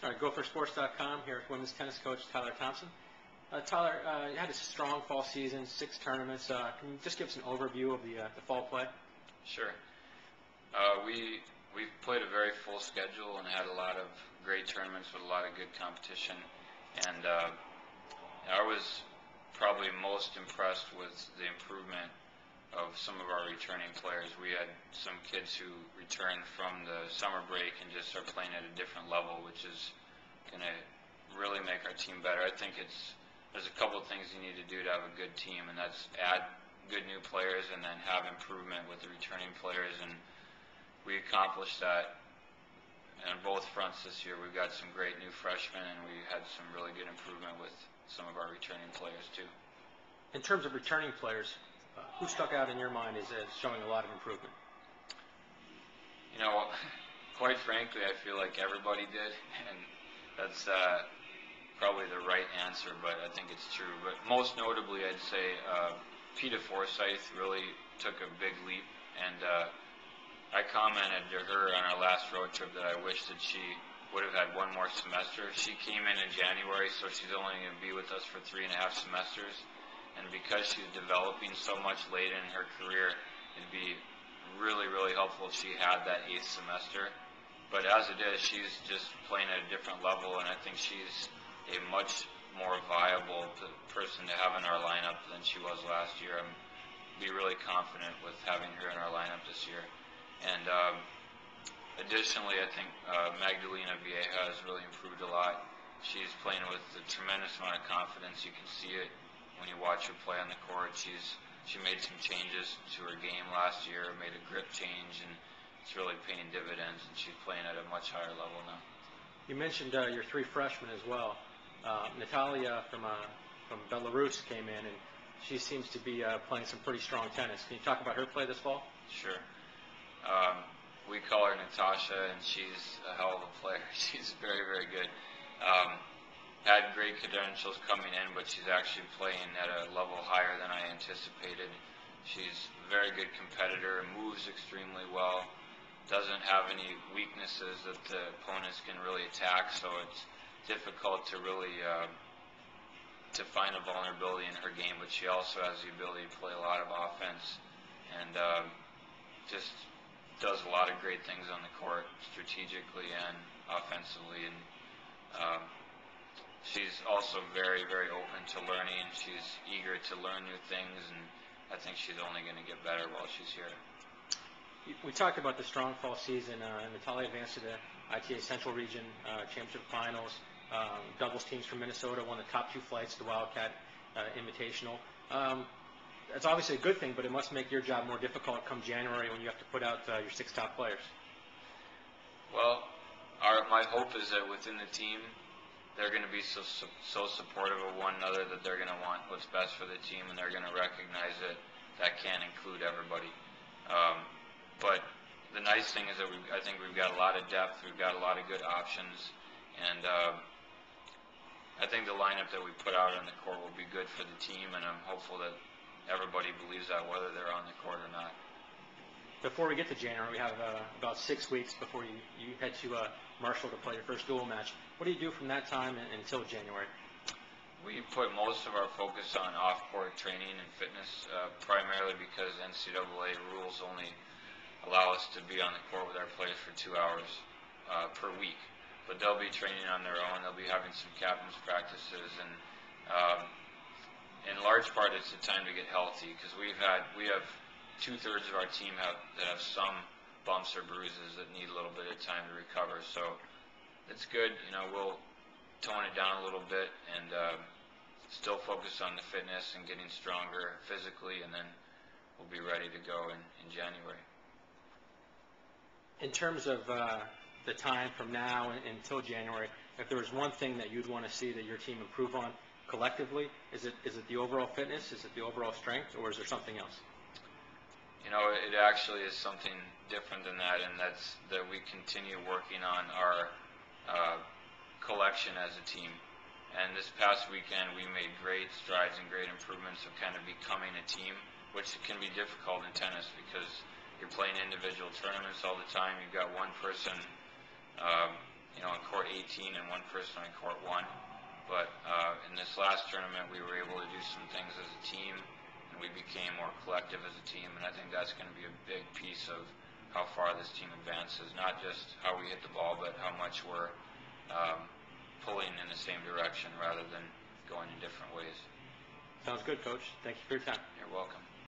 All right, GopherSports.com here with women's tennis coach Tyler Thomson. Tyler, you had a strong fall season, 6 tournaments. Can you just give us an overview of the fall play? Sure. We've played a very full schedule and had a lot of great tournaments with a lot of good competition. And I was probably most impressed with the improvement of some of our returning players. We had some kids who returned from the summer break and just are playing at a different level, which is going to really make our team better. I think there's a couple of things you need to do to have a good team, and that's add good new players and then have improvement with the returning players, and we accomplished that on both fronts this year. We've got some great new freshmen, and we had some really good improvement with some of our returning players too. In terms of returning players, who stuck out in your mind as showing a lot of improvement? You know, quite frankly, I feel like everybody did, and that's probably the right answer, but I think it's true. But most notably, I'd say Peta Forsyth really took a big leap, and I commented to her on our last road trip that I wish that she would have had one more semester. She came in January, so she's only going to be with us for 3.5 semesters. And because she's developing so much late in her career, it'd be really, really helpful if she had that 8th semester. But as it is, she's just playing at a different level, and I think she's a much more viable person to have in our lineup than she was last year. I'm be really confident with having her in our lineup this year. And additionally, I think Magdalena Vieja has really improved a lot. She's playing with a tremendous amount of confidence. You can see it when you watch her play on the court. She made some changes to her game last year, made a grip change, and it's really paying dividends, and she's playing at a much higher level now. You mentioned your 3 freshmen as well. Natalia from Belarus came in, and she seems to be playing some pretty strong tennis. Can you talk about her play this fall? Sure. We call her Natasha, and she's a hell of a player. She's very, very good. Had great credentials coming in, but she's actually playing at a level higher than I anticipated. She's a very good competitor, moves extremely well, doesn't have any weaknesses that the opponents can really attack, so it's difficult to really to find a vulnerability in her game, but she also has the ability to play a lot of offense, and just does a lot of great things on the court, strategically and offensively, and she's also very, very open to learning. She's eager to learn new things, and I think she's only going to get better while she's here. We talked about the strong fall season. Natalia advanced to the ITA Central Region Championship Finals. Doubles teams from Minnesota won the top 2 flights, the Wildcat Invitational. That's obviously a good thing, but it must make your job more difficult come January when you have to put out your 6 top players. Well, my hope is that within the team, they're going to be so supportive of one another that they're going to want what's best for the team, and they're going to recognize that can't include everybody. But the nice thing is that I think we've got a lot of depth, we've got a lot of good options, and I think the lineup that we put out on the court will be good for the team, and I'm hopeful that everybody believes that, whether they're on the court or not. Before we get to January, we have about 6 weeks before you head to Marshall to play your first dual match. What do you do from that time until January? We put most of our focus on off-court training and fitness, primarily because NCAA rules only allow us to be on the court with our players for 2 hours per week. But they'll be training on their own. They'll be having some captain's practices, and in large part, it's a time to get healthy, because we have 2/3 of our team that have some bumps or bruises that need a little bit of time to recover. So it's good. You know, we'll tone it down a little bit and still focus on the fitness and getting stronger physically, and then we'll be ready to go in January. In terms of the time from now until January, if there was one thing that you'd want to see that your team improve on collectively, is it the overall fitness, is it the overall strength, or is there something else? You know, it actually is something different than that, and that's that we continue working on our collection as a team. And this past weekend, we made great strides and great improvements of kind of becoming a team, which can be difficult in tennis because you're playing individual tournaments all the time. You've got one person in court 18 and one person in court 1. But in this last tournament, we were able to do some things as a team, and we became more collective as a team, and I think that's going to be a big piece of how far this team advances, not just how we hit the ball, but how much we're pulling in the same direction rather than going in different ways. Sounds good, Coach. Thank you for your time. You're welcome.